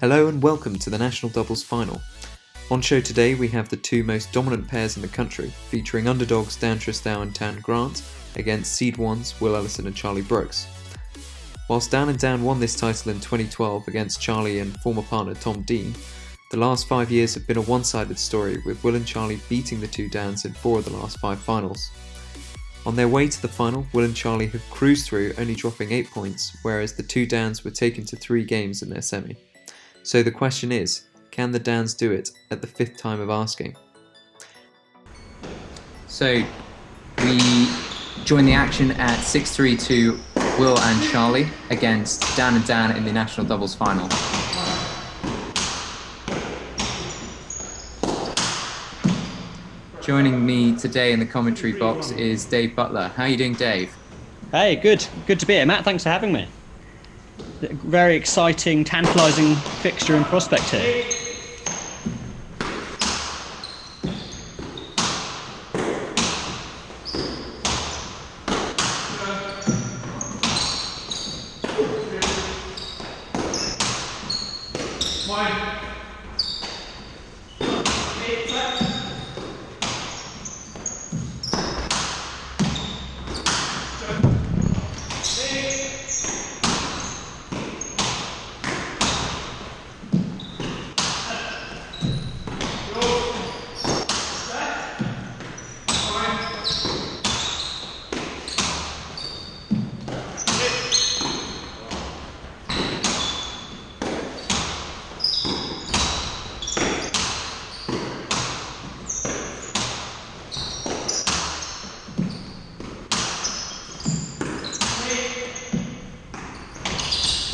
Hello and welcome to the National Doubles Final. On show today we have the two most dominant pairs in the country, featuring underdogs Dan Tristao and Dan Grant against seed ones Will Ellison and Charlie Brooks. Whilst Dan and Dan won this title in 2012 against Charlie and former partner Tom Dean, the last 5 years have been a one-sided story, with Will and Charlie beating the two Dans in 4 of the last 5 finals. On their way to the final, Will and Charlie have cruised through, only dropping 8 points, whereas the two Dans were taken to 3 games in their semi. So the question is, can the Dans do it at the 5th time of asking? So we join the action at 6-3 to Will and Charlie against Dan and Dan in the National Doubles Final. Joining me today in the commentary box is Dave Butler. How are you doing, Dave? Hey, good. Good to be here, Matt. Thanks for having me. Very exciting, tantalising fixture and prospect here.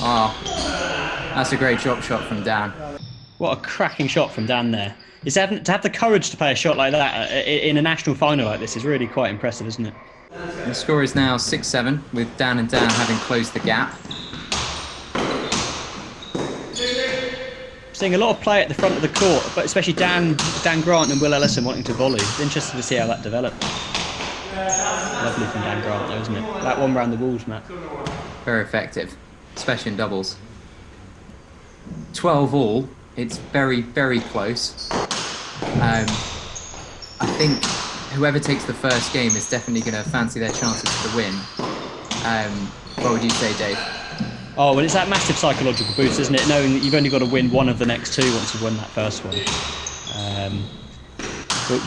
Oh, that's a great drop shot from Dan. What a cracking shot from Dan there. To have the courage to play a shot like that in a national final like this is really quite impressive, isn't it? The score is now 6-7, with Dan and Dan having closed the gap. Seeing a lot of play at the front of the court, but especially Dan Grant and Will Ellison wanting to volley. It's interesting to see how that developed. Lovely from Dan Grant though, isn't it? That one round the walls, Matt. Very effective, especially in doubles. 12 all, it's very, very close. I think whoever takes the first game is definitely going to fancy their chances for the win. What would you say, Dave? Oh, well, it's that massive psychological boost, isn't it? Knowing that you've only got to win one of the next 2 once you've won that first one.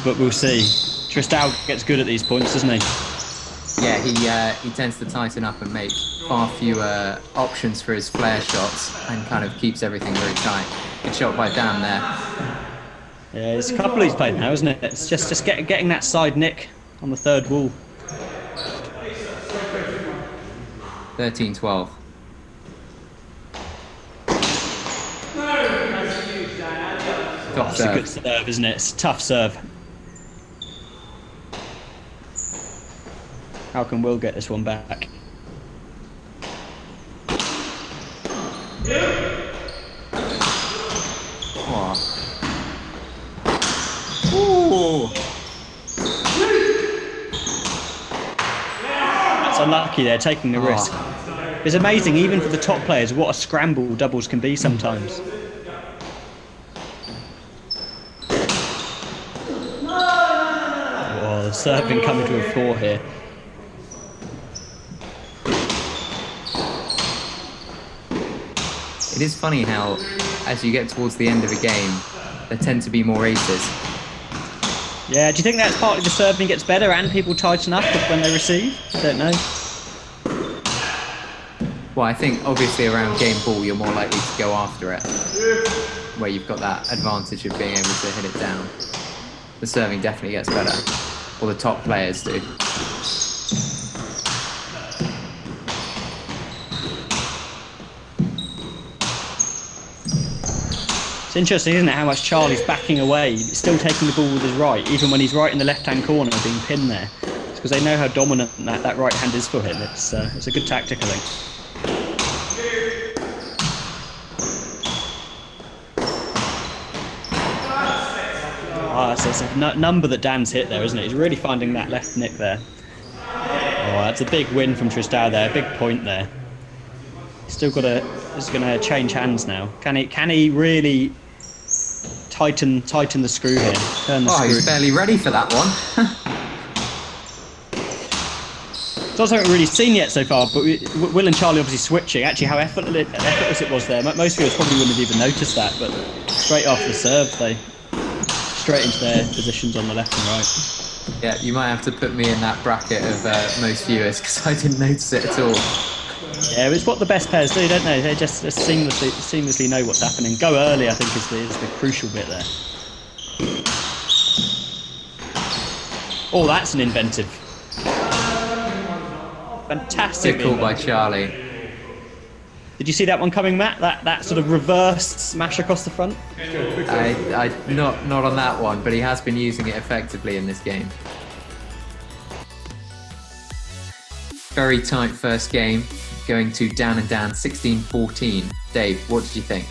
But we'll see. Tristao gets good at these points, doesn't he? Yeah, he tends to tighten up and make far fewer options for his flare shots and kind of keeps everything very tight. Good shot by Dan there. Yeah, it's a couple he's played now, isn't it? It's just getting that side nick on the third wall. 13-12. That's a good serve, isn't it? It's a tough serve. How can Will get this one back? Oh. Ooh. That's unlucky there, taking the risk. It's amazing, even for the top players, what a scramble doubles can be sometimes. Oh, the serving coming to a 4 here. It is funny how, as you get towards the end of a game, there tend to be more aces. Yeah, do you think that's partly the serving gets better and people tighten up when they receive? I don't know. Well, I think obviously around game ball you're more likely to go after it, where you've got that advantage of being able to hit it down. The serving definitely gets better, or the top players do. It's interesting, isn't it, how much Charlie's backing away, still taking the ball with his right, even when he's right in the left-hand corner being pinned there. It's because they know how dominant that right hand is for him. It's a good tactic, I think. It's a number that Dan's hit there, isn't it? He's really finding that left nick there. Oh, that's a big win from Tristao there, a big point there. Still got to is going to change hands now. Can he really tighten the screw here? Turn the screw. He's barely ready for that one. It's not something we've really seen yet so far, but Will and Charlie obviously switching. Actually, how effortless it was there. Most viewers probably wouldn't have even noticed that, but straight after the serve, they straight into their positions on the left and right. Yeah, you might have to put me in that bracket of most viewers, because I didn't notice it at all. Yeah, it's what the best pairs do, don't they? They just seamlessly know what's happening. Go early, I think, is the crucial bit there. Oh, that's an inventive. Fantastic. Good call by Charlie. Did you see that one coming, Matt? That sort of reverse smash across the front? Not on that one, but he has been using it effectively in this game. Very tight first game, going to down and down 16-14. Dave, what did you think?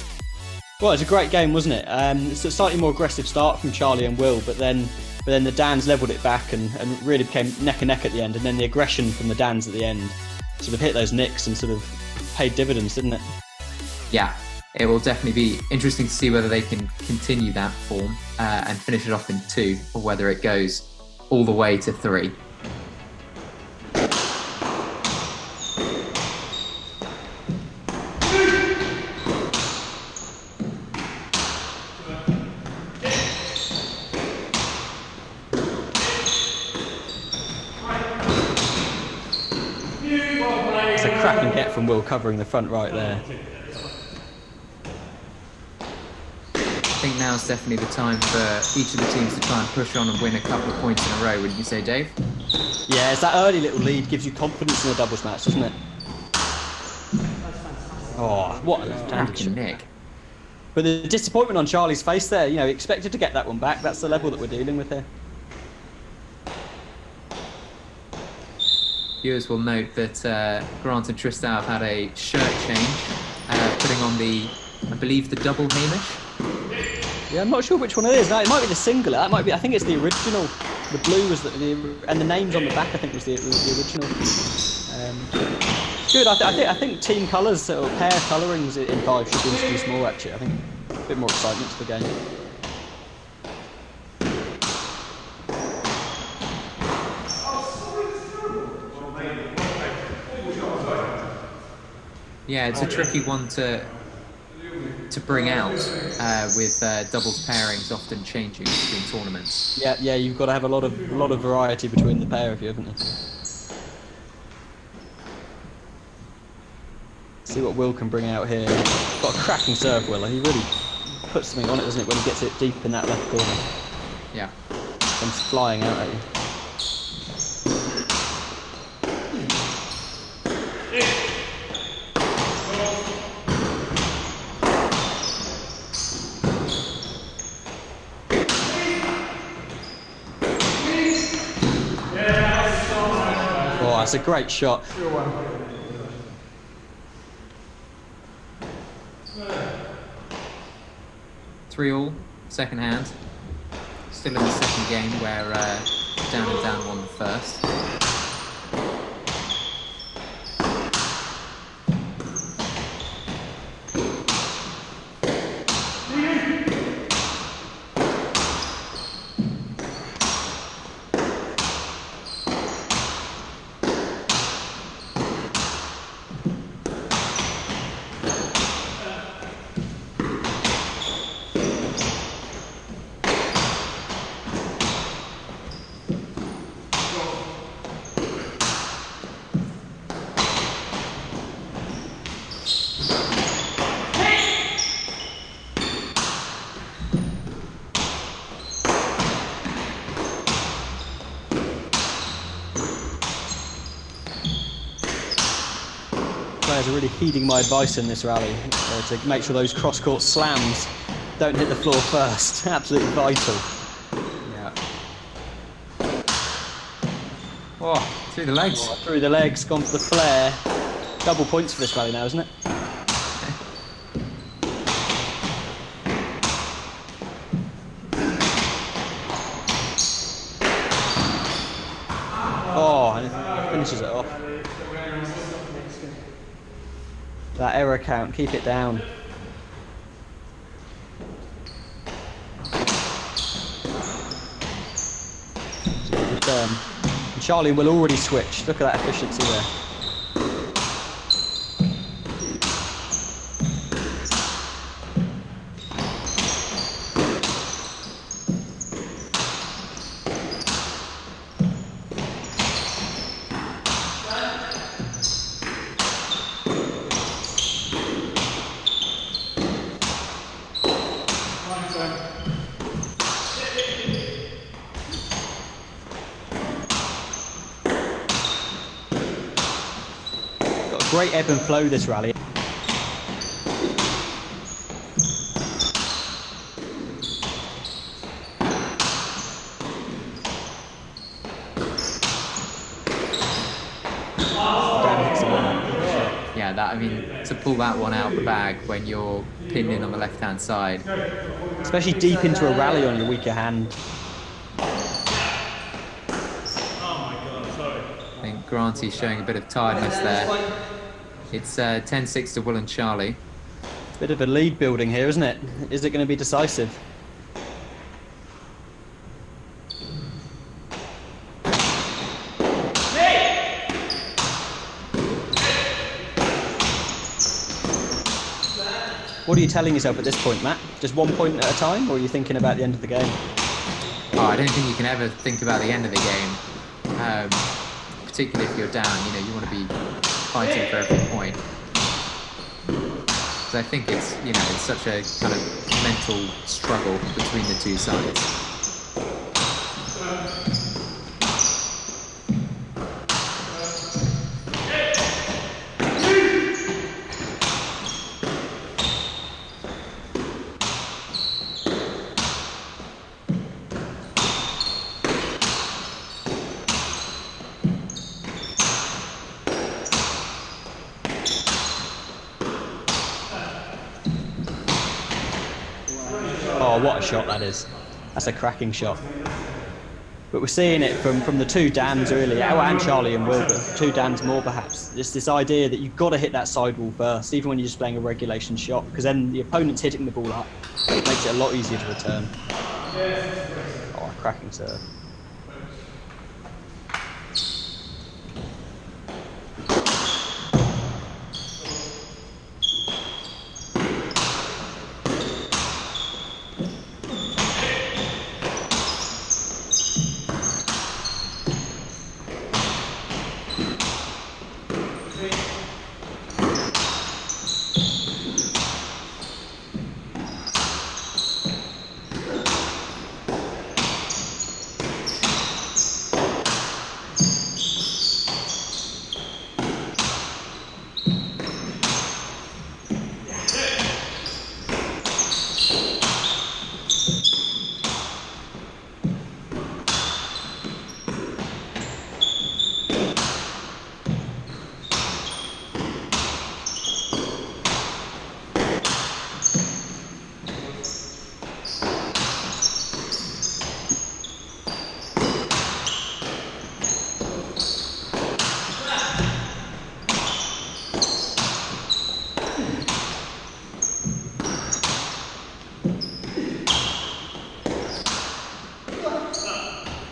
Well, it was a great game, wasn't it? It's a slightly more aggressive start from Charlie and Will, but then the Dans levelled it back and really became neck and neck at the end. And then the aggression from the Dans at the end sort of hit those nicks and sort of paid dividends, didn't it? Yeah, it will definitely be interesting to see whether they can continue that form and finish it off in 2, or whether it goes all the way to 3. It's a cracking get from Will covering the front right there. I think now's definitely the time for each of the teams to try and push on and win a couple of points in a row, wouldn't you say, Dave? Yeah, it's that early little lead gives you confidence in a doubles match, doesn't it? Oh, what a left-handed shot. Nick. But the disappointment on Charlie's face there, he expected to get that one back. That's the level that we're dealing with here. Viewers will note that Grant and Tristao have had a shirt change, putting on I believe the double Hamish. Yeah, I'm not sure which one it is. No, it might be the singular. That might be. I think it's the original. The blue was and the names on the back, I think, was the original. Good. I think team colours or pair colourings in 5 should be introduced more. Actually, I think a bit more excitement to the game. Yeah, it's a tricky one to bring out with doubles pairings often changing between tournaments. Yeah, you've got to have a lot of variety between the pair of you, haven't you? See what Will can bring out here. Got a cracking serve, Will. He really puts something on it, doesn't it, when he gets it deep in that left corner. Yeah. Comes flying out at you. Oh, that's a great shot. Three all, second hand. Still in the second game where Down and Down won the first. Players are really heeding my advice in this rally to make sure those cross-court slams don't hit the floor first. Absolutely vital. Yeah. Oh, through the legs. Oh, through the legs, gone for the flare. Double points for this rally now, isn't it? Oh, and it finishes it off. That error count, keep it down. Good turn. And Charlie will already switch. Look at that efficiency there. Great ebb and flow this rally. Yeah, that, I mean, to pull that one out of the bag when you're pinned in on the left-hand side. Especially deep into a rally on your weaker hand. I think Granty's showing a bit of tiredness there. It's 10-6 to Will and Charlie. Bit of a lead building here, isn't it? Is it going to be decisive? What are you telling yourself at this point, Matt? Just 1 point at a time, or are you thinking about the end of the game? Oh, I don't think you can ever think about the end of the game. Particularly if you're down, you know, you want to be fighting for every point. So I think it's, you know, it's such a kind of mental struggle between the two sides. Oh, what a shot that is. That's a cracking shot. But we're seeing it from the two Dans really, and Charlie and Will, but two Dans more perhaps. It's this idea that you've got to hit that sidewall first, even when you're just playing a regulation shot, because then the opponent's hitting the ball up. It makes it a lot easier to return. Oh, a cracking serve.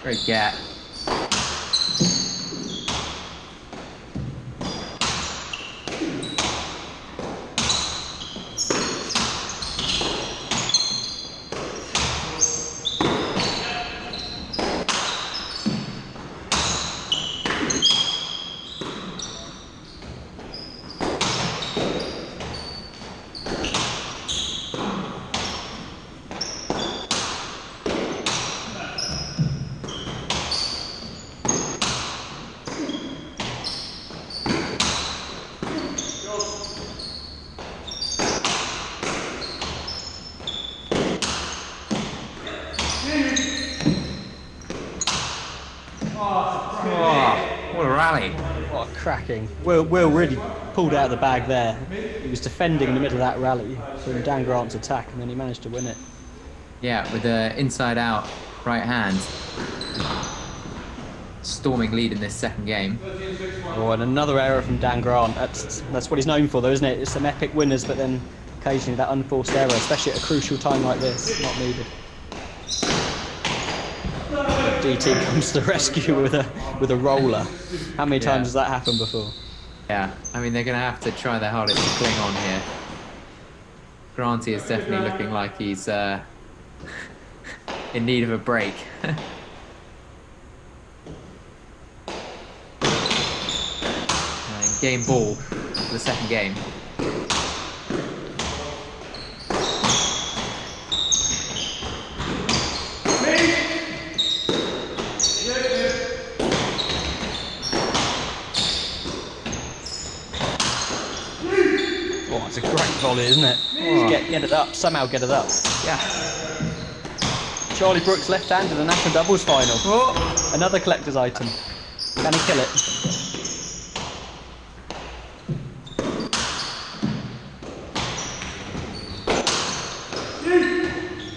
Great gap. What a rally. What a cracking. Will really pulled out of the bag there. He was defending in the middle of that rally from Dan Grant's attack, and then he managed to win it. Yeah, with the inside out right hand. storming lead in this second game. Oh, and another error from Dan Grant. That's what he's known for, though, isn't it? It's some epic winners, but then occasionally that unforced error, especially at a crucial time like this, not needed. DT comes to the rescue with a roller. How many times has that happened before? Yeah, I mean, they're going to have to try their hardest to cling on here. Granty is definitely looking like he's in need of a break. And game ball for the second game. Oh, it's a great volley, isn't it? Oh. Get it up, somehow get it up. Yeah. Charlie Brooks left-handed in the national doubles final. Oh. Another collector's item. Can he kill it?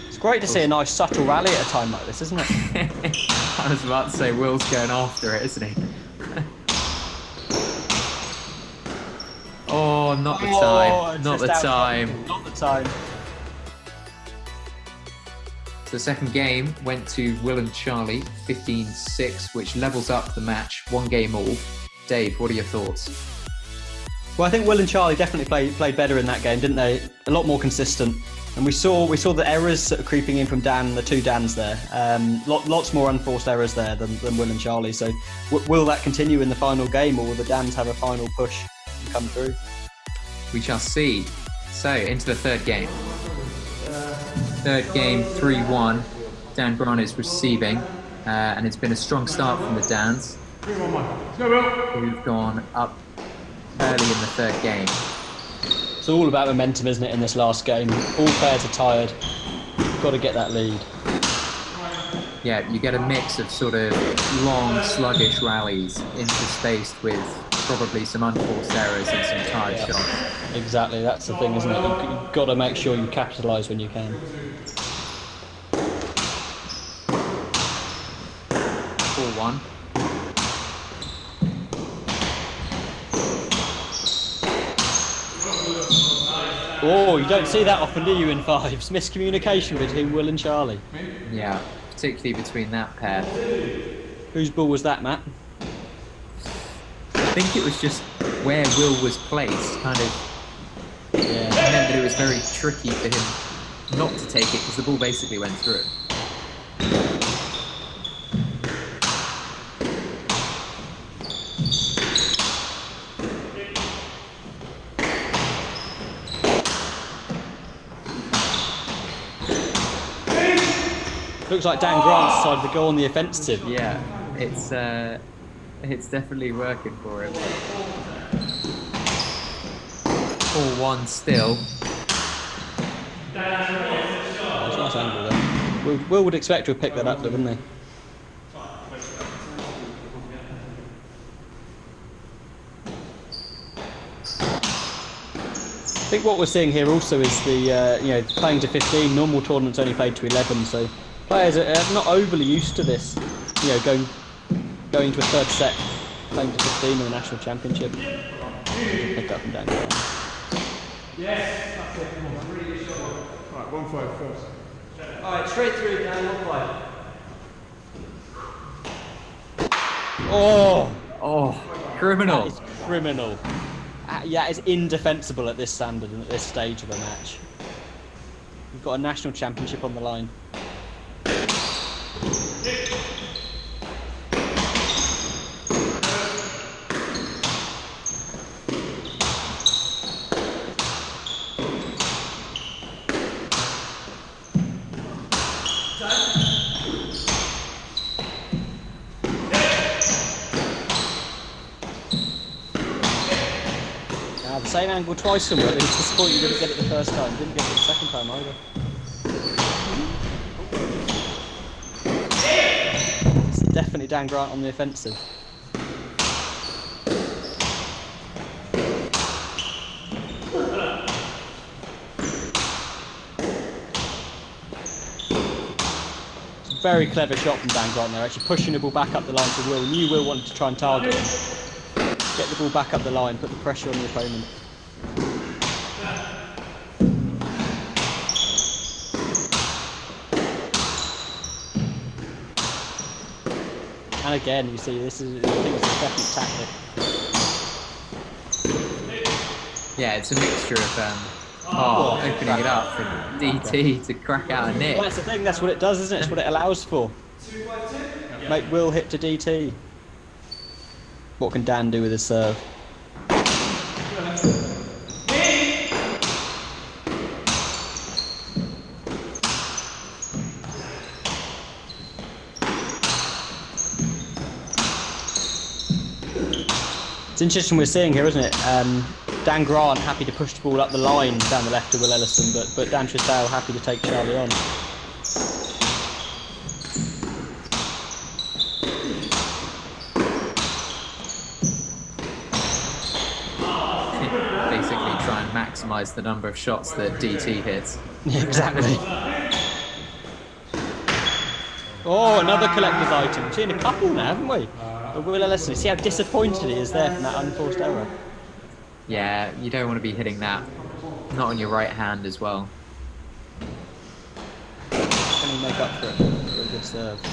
It's great to see a nice subtle rally at a time like this, isn't it? I was about to say Will's going after it, isn't he? Oh, not the time. Not the time. Not the time. So the second game went to Will and Charlie, 15-6, which levels up the match, 1 game all. Dave, what are your thoughts? Well, I think Will and Charlie definitely played better in that game, didn't they? A lot more consistent. And we saw the errors sort of creeping in from Dan, the two Dans there. Lots more unforced errors there than Will and Charlie. So will that continue in the final game, or will the Dans have a final push and come through? We shall see. So, into the third game. Third game, 3-1. Dan Grant is receiving. And it's been a strong start from the Dans, who've gone up early in the third game. It's all about momentum, isn't it, in this last game? All players are tired. You've got to get that lead. Yeah, you get a mix of sort of long, sluggish rallies interspaced with probably some unforced errors and some tired shots. Exactly, that's the thing, isn't it? You've got to make sure you capitalise when you can. 4-1. Oh, you don't see that often, do you, in fives? Miscommunication between Will and Charlie. Yeah, particularly between that pair. Whose ball was that, Matt? I think it was just where Will was placed, kind of meant that it was very tricky for him not to take it, because the ball basically went through it. Looks like Dan Grant decided to go on the offensive. Yeah, it's definitely working for him. 4-1 still. That's a nice angle there. Will would expect to have picked that up, though, wouldn't he? I think what we're seeing here also is the playing to 15. Normal tournaments only played to 11, so players are not overly used to this. Going to a third set, playing to 15 in the national championship. Pick up and down. Yes, that's it. Come on, really good shot. Alright, 1-5 first. Alright, straight through, Dan, 1-5. Oh, criminal. That is criminal. Yeah, it's indefensible at this standard and at this stage of the match. We've got a national championship on the line. The same angle twice from Will. It's disappointing you didn't get it the first time. Didn't get it the second time either. It's definitely Dan Grant on the offensive. It's very clever shot from Dan Grant there, actually pushing the ball back up the line to Will. Knew Will wanted to try and target him. Get the ball back up the line, put the pressure on the opponent. And again, you see, this is, I think it's a definite tactic. Yeah, it's a mixture of opening it up for DT to crack out a nick. Well, that's the thing, that's what it does, isn't it? It's what it allows for. Make Will hit to DT. What can Dan do with his serve? It's interesting we're seeing here, isn't it? Dan Grant happy to push the ball up the line down the left to Will Ellison, but Dan Tristao happy to take Charlie on. Basically try and maximise the number of shots that DT hits. Yeah, exactly. Oh, another collector's item. We've seen a couple now, haven't we? But Will Ellison, see how disappointed he is there from that unforced error. Yeah, you don't want to be hitting that. Not on your right hand as well. Can he make up for it? For a good serve. Good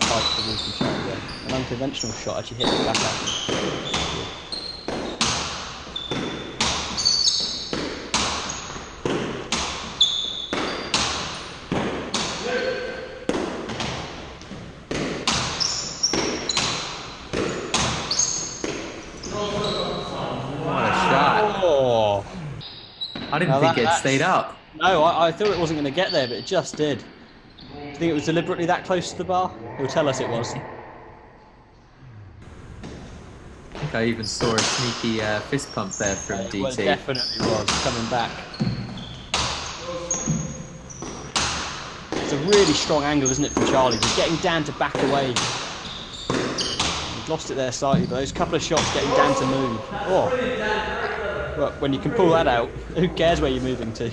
fight for Wilson shot again. An unconventional shot, actually hit it back up. I didn't think it stayed up. No, I thought it wasn't going to get there, but it just did. Do you think it was deliberately that close to the bar? He'll tell us it was. I think I even saw a sneaky fist pump there from DT. Well, it definitely was, coming back. It's a really strong angle, isn't it, from Charlie? Just getting Dan to back away. He's lost it there slightly, but those couple of shots getting Dan to move. Oh. Well, when you can pull that out, who cares where you're moving to?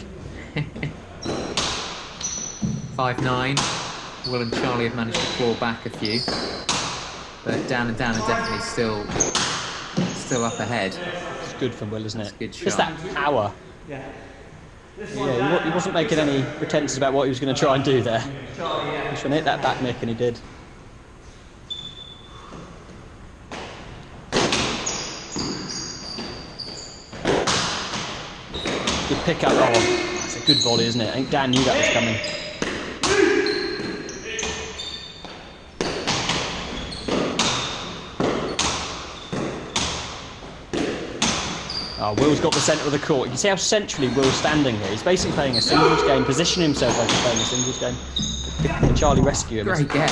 5-9. Will and Charlie have managed to claw back a few, but Dan are definitely still up ahead. It's good from Will, isn't it? That's a good shot. Just that power. Yeah, he wasn't making any pretenses about what he was going to try and do there. He was trying to hit that back nick, and he did. Good pick up. Oh, that's a good volley, isn't it? I think Dan knew that was coming. Oh, Will's got the centre of the court. You can see how centrally Will's standing here. He's basically playing a singles game, positioning himself like he's playing a singles game. Can Charlie rescue him? Great get.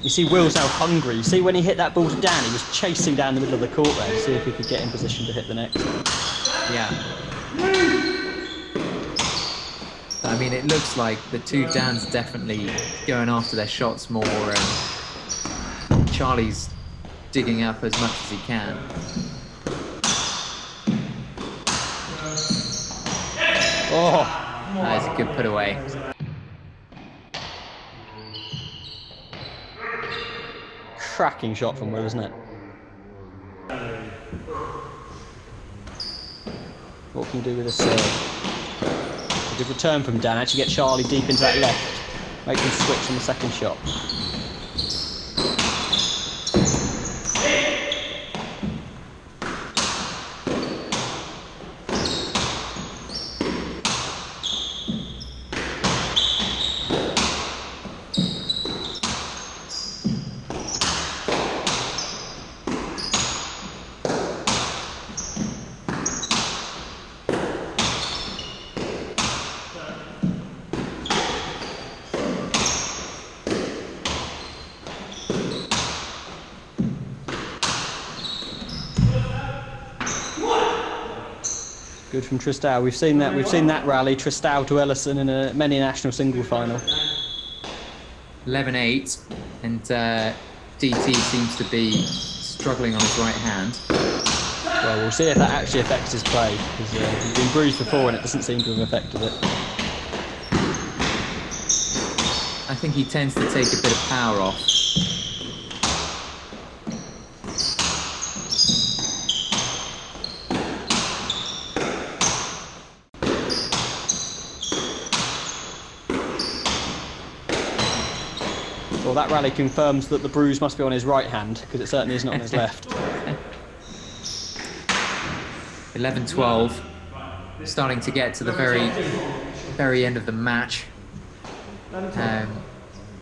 You see Will's now hungry. You see when he hit that ball to Dan, he was chasing down the middle of the court there to see if he could get in position to hit the next. Yeah. I mean, it looks like the two Dans definitely going after their shots more, and Charlie's digging up as much as he can. Oh, That is a good put away. cracking shot from Will, isn't it? What can you do with this serve? A good return from Dan. Actually get Charlie deep into that left. Make him switch on the second shot. Good from Tristao. We've seen that rally. Tristao to Ellison in a many national single final. 11-8, and DT seems to be struggling on his right hand. Well, we'll see if that actually affects his play, because he's been bruised before and it doesn't seem to have affected it. I think he tends to take a bit of power off. Well, that rally confirms that the bruise must be on his right hand, because it certainly is not on his left. 11-12, starting to get to the very end of the match.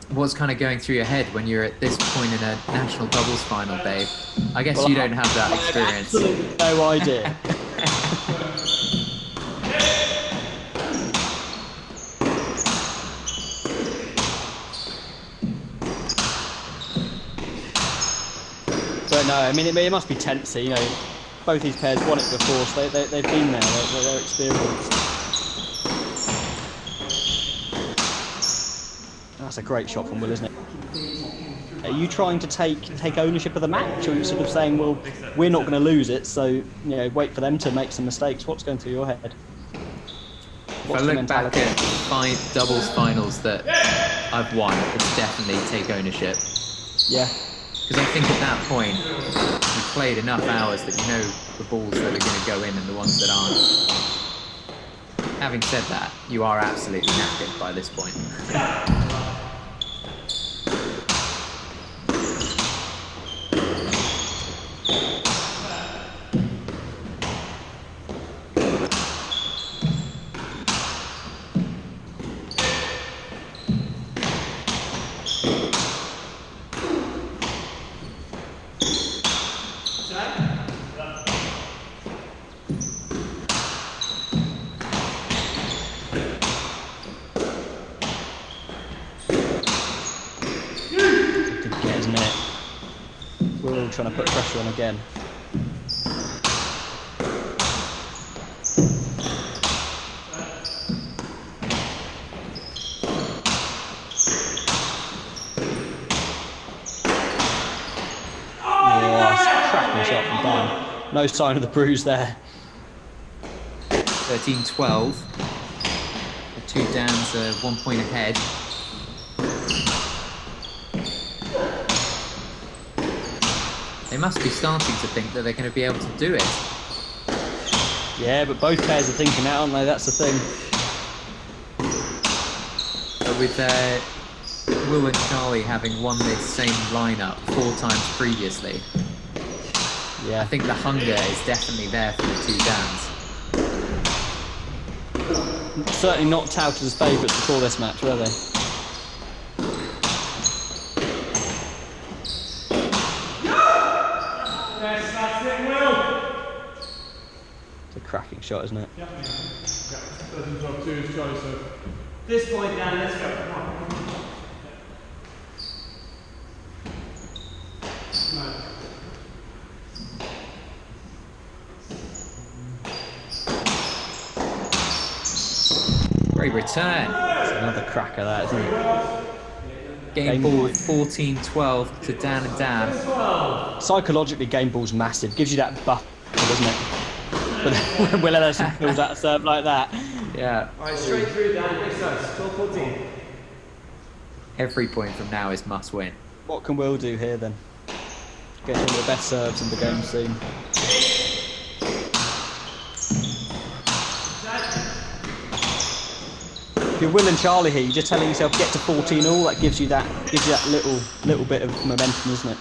What's kind of going through your head when you're at this point in a national doubles final, Dave? I guess you don't have that experience. Absolutely no idea. But no, I mean, it must be tense. You know, both these pairs won it before, so they've been there. They're experienced. That's a great shot from Will, isn't it? Are you trying to take ownership of the match, or are you sort of saying, well, we're not going to lose it, so you know, wait for them to make some mistakes? What's going through your head? If I look back at 5 doubles finals that I've won, it's definitely take ownership. Yeah. Because I think at that point, you've played enough hours that you know the balls that are going to go in and the ones that aren't. Having said that, you are absolutely knackered by this point. Trying to put pressure on again. Oh, that's a cracking shot from Dan. No sign of the bruise there. 13-12. The two Dans are 1 point ahead. They must be starting to think that they're going to be able to do it. Yeah, but both pairs are thinking that, aren't they? That's the thing. But with Will and Charlie having won this same lineup 4 times previously, yeah, I think the hunger is definitely there for the two Dans. Certainly not touted as favourites before this match, were they? Cracking shot, isn't it? Yeah. This point, Dan, let's go. Come on. Great return. It's another cracker, that, isn't it? Game ball 14-12 to Dan and Dan. Psychologically, game ball's massive. Gives you that buffer, doesn't it? But when Will Ellison fills that serve like that. Yeah. Alright, straight through, Dan. Big size. 12-14. Every point from now is must win. What can Will do here then? Get one of the best serves in the game seen. If you're Will and Charlie here, you're just telling yourself get to 14 all. That gives you that little bit of momentum, isn't it?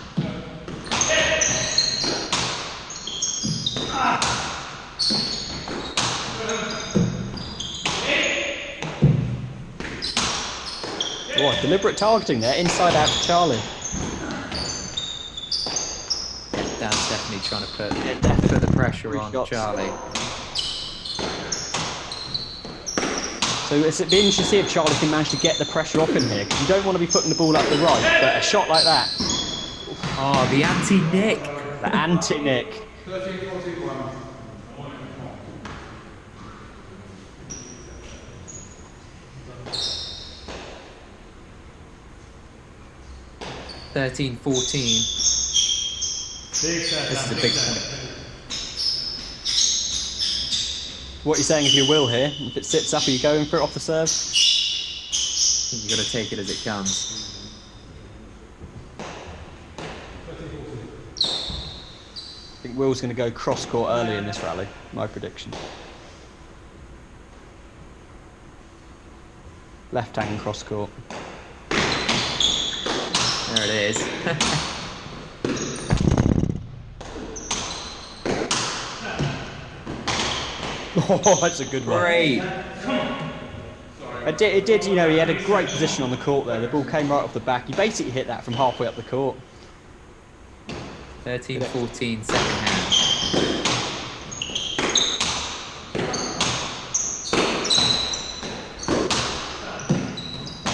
Oh, deliberate targeting there, inside out to Charlie. Dan's definitely trying to put the pressure on Charlie. So it'd be interesting to see if Charlie can manage to get the pressure off him here, because you don't want to be putting the ball up the right, but a shot like that. Oh, the anti-nick. The anti-nick. 13-14. This is a big point. What are you saying if you will here? If it sits up, are you going for it off the serve? You've got to take it as it comes. I think Will's going to go cross court early in this rally, my prediction. Left hand cross court. There it is. Oh, that's a good one. Great. It did, you know, he had a great position on the court there. The ball came right off the back. He basically hit that from halfway up the court. 13-14, second hand.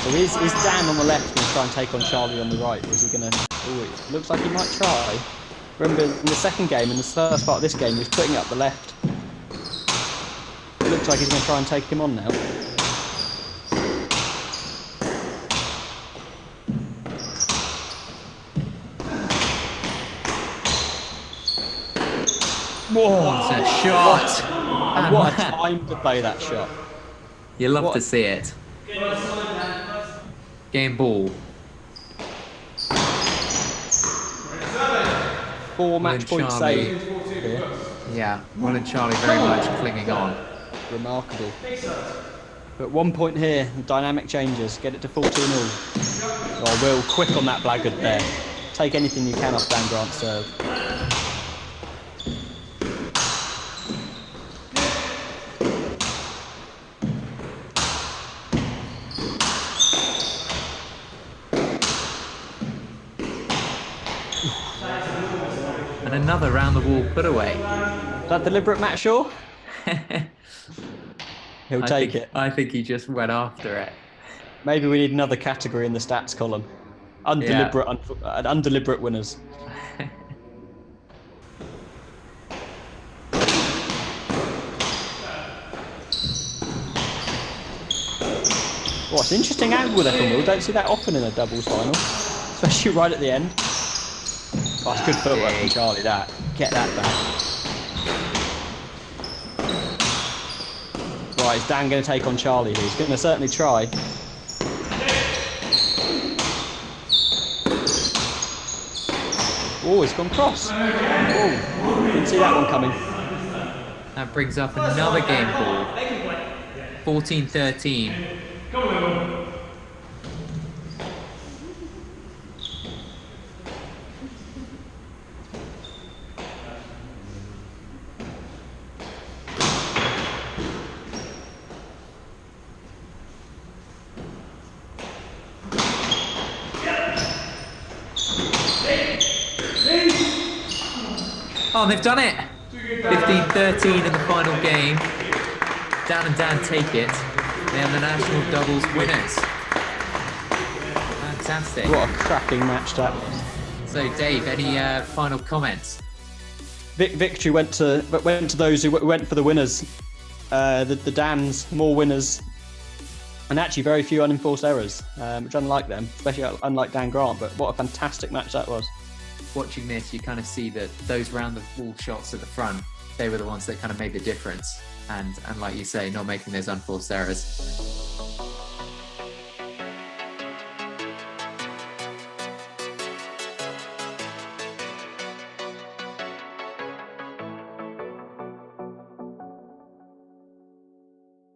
So is Dan on the left going to try and take on Charlie on the right? Or is he going to... Oh, it looks like he might try. Remember, in the second game, in the first part of this game, he was putting up the left. It looks like he's going to try and take him on now. Whoa! What a shot! And what a time to play that shot. You love to see it. Game ball. 4 match point Charlie. save here. Yeah, Will and Charlie very much clinging on. Remarkable. But 1 point here, the dynamic changes. Get it to 14-all. Oh, Will, quick on that blackguard there. Take anything you can off Dan Grant's serve. And another round the wall put away. Is that deliberate, Matt Shaw? He'll take it. I think he just went after it. Maybe we need another category in the stats column. Undeliberate winners. Oh, it's an interesting angle there from Will. Don't see that often in a doubles final, especially right at the end. Oh, it's good footwork from Charlie. That get that back. Right, is Dan going to take on Charlie? He's going to certainly try. Oh, it's gone cross. Oh, didn't see that one coming. That brings up another game ball. 14-13. Oh, they've done it! 15-13 in the final game. Dan and Dan take it. They are the national doubles winners. Fantastic. What a cracking match that was. So, Dave, any final comments? Victory went to those who went for the winners. The Dans, more winners, and actually very few unenforced errors, which unlike them, especially unlike Dan Grant. But what a fantastic match that was. Watching this, you kind of see that those round the wall shots at the front, they were the ones that kind of made the difference. And like you say, not making those unforced errors.